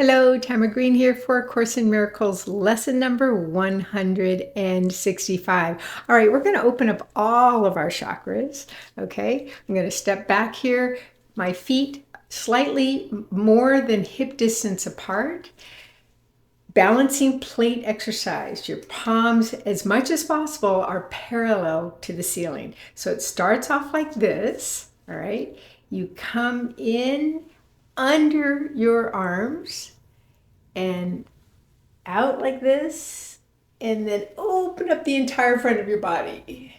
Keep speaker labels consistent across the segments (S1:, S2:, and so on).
S1: Hello, Tamara Green here for A Course in Miracles, lesson number 165. All right, we're going to open up all of our chakras, okay? I'm going to step back here, my feet slightly more than hip distance apart. Balancing plate exercise. Your palms, as much as possible, are parallel to the ceiling. So it starts off like this, all right? You come in under your arms and out like this, and then open up the entire front of your body.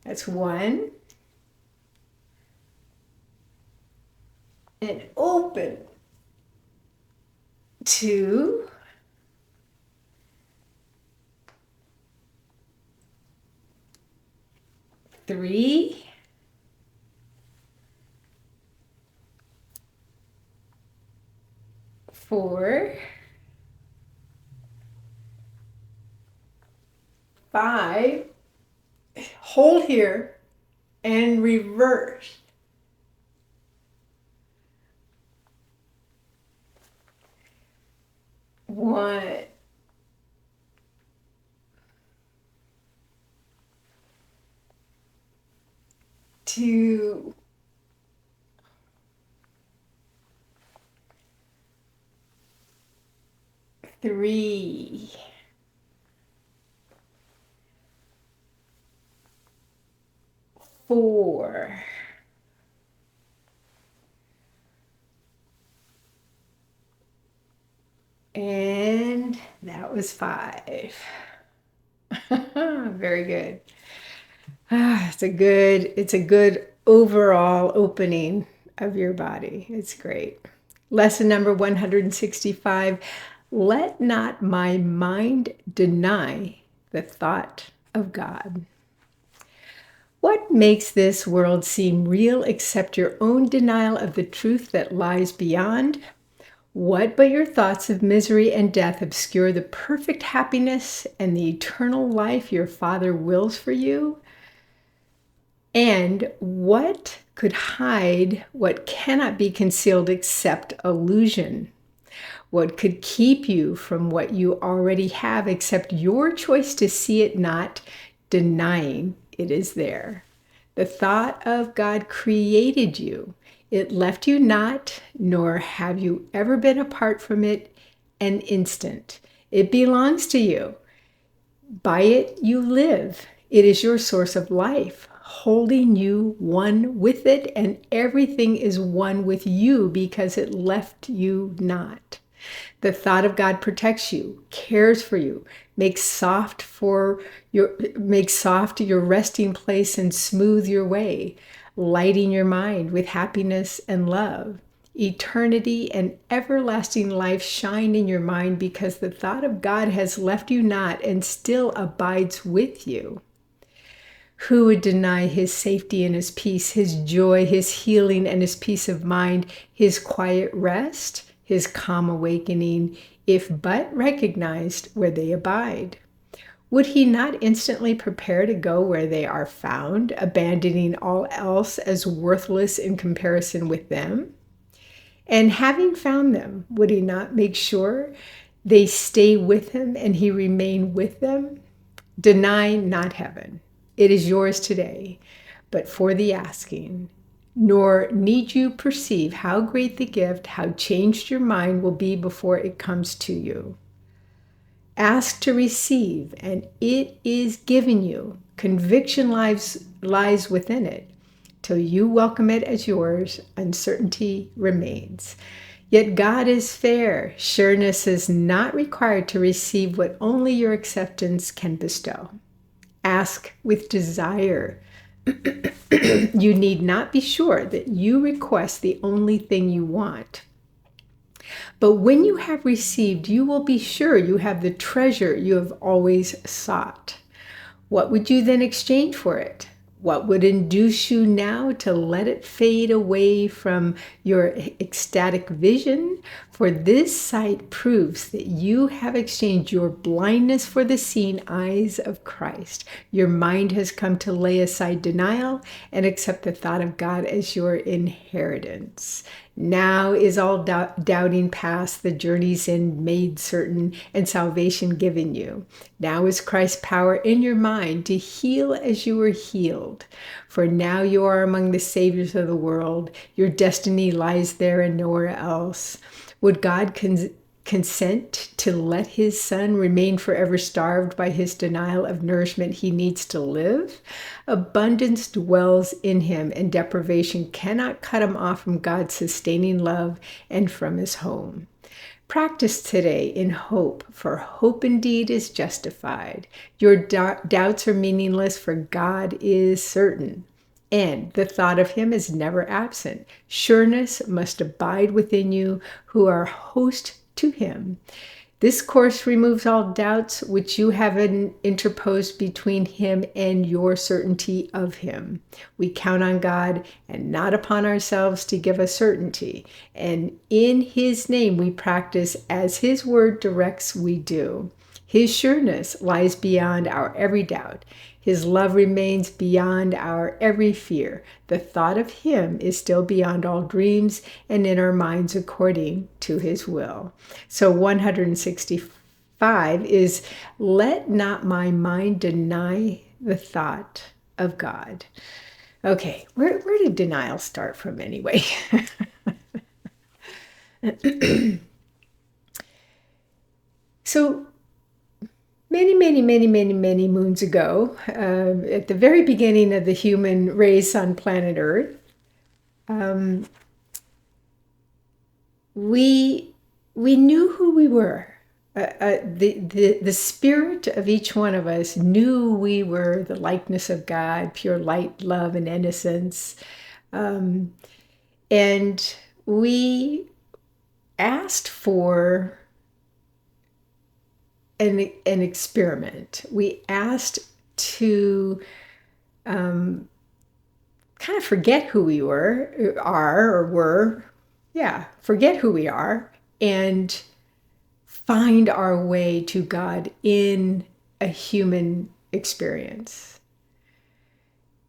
S1: That's one. And open. Two. Three. Four. Five. Hold here and reverse. One. Two. Three. Four. And that was five. Very good. It's a good overall opening of your body. It's great. Lesson number 165. Let not my mind deny the thought of God. What makes this world seem real except your own denial of the truth that lies beyond? What but your thoughts of misery and death obscure the perfect happiness and the eternal life your Father wills for you? And what could hide what cannot be concealed except illusion? What could keep you from what you already have except your choice to see it not, denying it is there? The thought of God created you. It left you not, nor have you ever been apart from it an instant. It belongs to you. By it you live. It is your source of life, holding you one with it, and everything is one with you because it left you not. The thought of God protects you, cares for you, makes soft your resting place and smooth your way, lighting your mind with happiness and love. Eternity and everlasting life shine in your mind because the thought of God has left you not and still abides with you. Who would deny his safety and his peace, his joy, his healing and his peace of mind, his quiet rest, his calm awakening, if but recognized where they abide? Would he not instantly prepare to go where they are found, abandoning all else as worthless in comparison with them? And having found them, would he not make sure they stay with him and he remain with them? Deny not heaven. It is yours today, but for the asking. Nor need you perceive how great the gift, how changed your mind will be before it comes to you. Ask to receive, and it is given you. Conviction lies within it. Till you welcome it as yours, uncertainty remains. Yet God is fair. Sureness is not required to receive what only your acceptance can bestow. Ask with desire. You need not be sure that you request the only thing you want. But when you have received, you will be sure you have the treasure you have always sought. What would you then exchange for it? What would induce you now to let it fade away from your ecstatic vision? For this sight proves that you have exchanged your blindness for the seeing eyes of Christ. Your mind has come to lay aside denial and accept the thought of God as your inheritance. Now is all doubting past, the journey's end made certain, and salvation given you. Now is Christ's power in your mind to heal as you were healed. For now you are among the saviors of the world. Your destiny lies there and nowhere else. Would God consent to let his son remain forever starved by his denial of nourishment he needs to live? Abundance dwells in him, and deprivation cannot cut him off from God's sustaining love and from his home. Practice today in hope, for hope indeed is justified. Your doubts are meaningless, for God is certain, and the thought of him is never absent. Sureness must abide within you who are host to him. This course removes all doubts which you have interposed between him and your certainty of him. We count on God and not upon ourselves to give us certainty. And in his name we practice as his word directs we do. His sureness lies beyond our every doubt. His love remains beyond our every fear. The thought of him is still beyond all dreams and in our minds according to his will. So 165 is, let not my mind deny the thought of God. Okay, where did denial start from anyway? So many moons ago, at the very beginning of the human race on planet Earth, we knew who we were. The spirit of each one of us knew we were the likeness of God, pure light, love, and innocence. And we asked for an experiment. We asked to kind of forget who we were. Forget who we are and find our way to God in a human experience.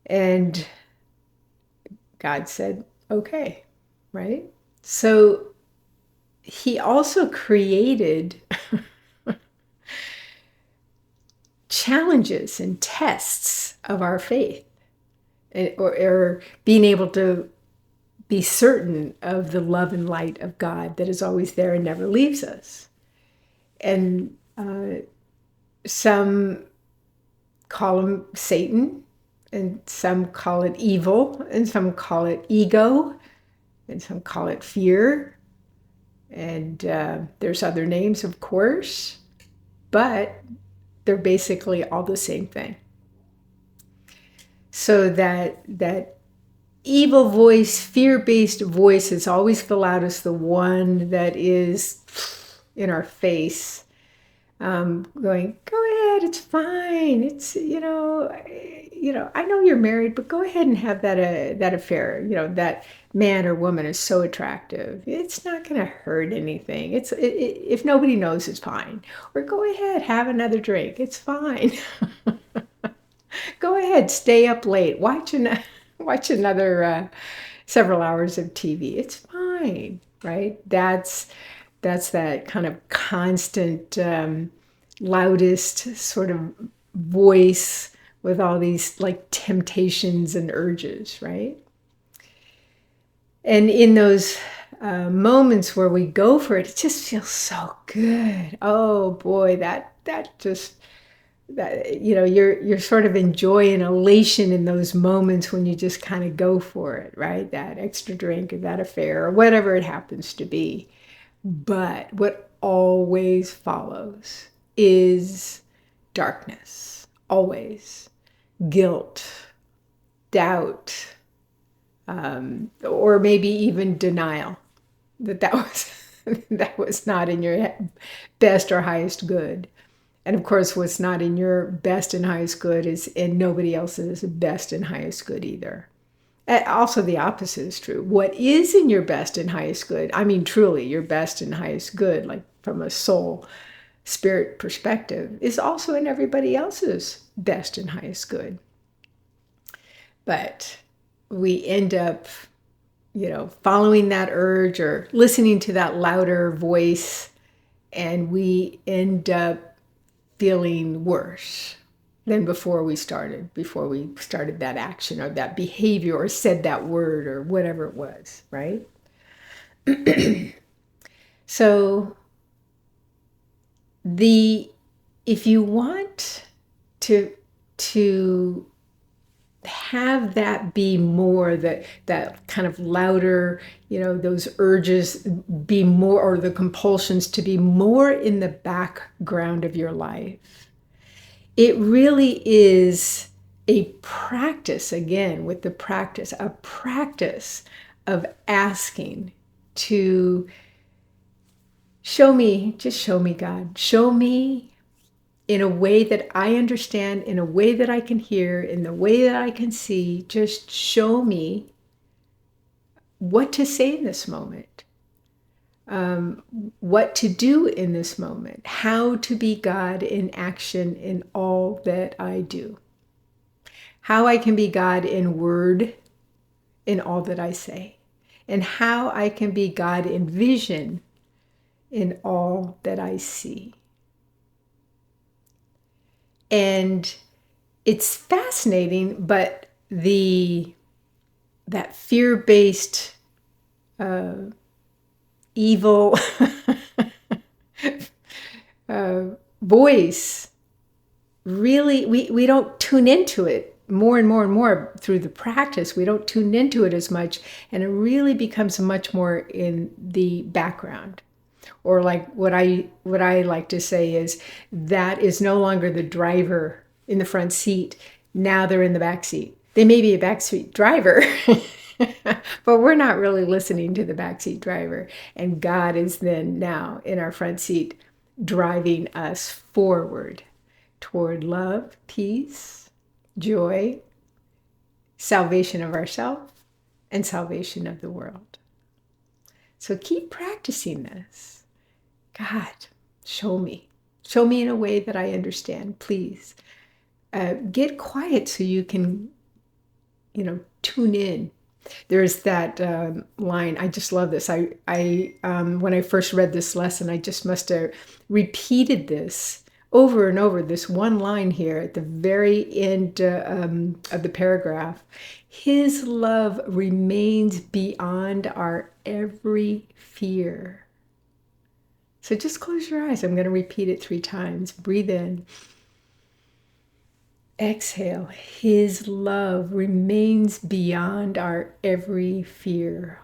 S1: And God said, okay, right? So he also created challenges and tests of our faith, or being able to be certain of the love and light of God that is always there and never leaves us. And some call him Satan, and some call it evil, and some call it ego, and some call it fear. And there's other names, of course, but they're basically all the same thing. So that evil voice, fear-based voice is always the loudest, the one that is in our face, going, go ahead, it's fine. It's, I know you're married, but go ahead and have that affair. That man or woman is so attractive. It's not going to hurt anything. If nobody knows, it's fine. Or go ahead, have another drink. It's fine. Go ahead, stay up late. Watch another several hours of TV. It's fine, right? That's that kind of constant, loudest sort of voice with all these like temptations and urges, right? And in those moments where we go for it, it just feels so good. Oh boy, you're sort of enjoying elation in those moments when you just kind of go for it, right? That extra drink or that affair or whatever it happens to be. But what always follows is darkness, always. Guilt, doubt, or maybe even denial that was not in your best or highest good. And of course, what's not in your best and highest good is in nobody else's best and highest good either. Also, the opposite is true. What is in your best and highest good, I mean, truly your best and highest good, like from a soul, spirit perspective, is also in everybody else's best and highest good. But we end up following that urge or listening to that louder voice, and we end up feeling worse than before we started that action or that behavior or said that word or whatever it was, right? So if you want to have that be more, that kind of louder, those urges be more, or the compulsions to be more in the background of your life, it really is a practice, again, with the practice, a practice of asking to show me, just show me, God, show me in a way that I understand, in a way that I can hear, in the way that I can see. Just show me what to say in this moment, what to do in this moment, how to be God in action in all that I do, how I can be God in word in all that I say, and how I can be God in vision in all that I see. And it's fascinating, but that fear-based evil voice, really, we don't tune into it more and more and more through the practice. We don't tune into it as much, and it really becomes much more in the background. Or like what I like to say is that is no longer the driver in the front seat. Now they're in the back seat. They may be a backseat driver, but we're not really listening to the backseat driver. And God is then now in our front seat, driving us forward toward love, peace, joy, salvation of ourselves, and salvation of the world. So keep practicing this. God, show me. Show me in a way that I understand, please. Get quiet so you can, tune in. There's that line. I just love this. I when I first read this lesson, I just must have repeated this over and over. This one line here at the very end of the paragraph. His love remains beyond our every fear. So just close your eyes. I'm going to repeat it 3 times. Breathe in. Exhale. His love remains beyond our every fear.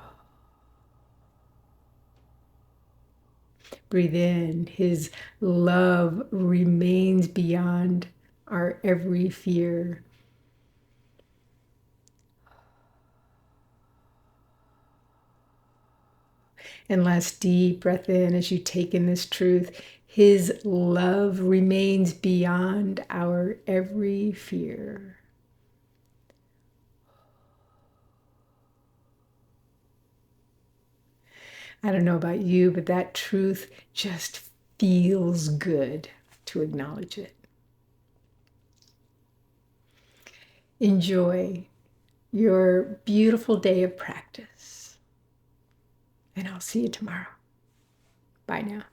S1: Breathe in. His love remains beyond our every fear. And last deep breath in as you take in this truth. His love remains beyond our every fear. I don't know about you, but that truth just feels good to acknowledge it. Enjoy your beautiful day of practice. And I'll see you tomorrow. Bye now.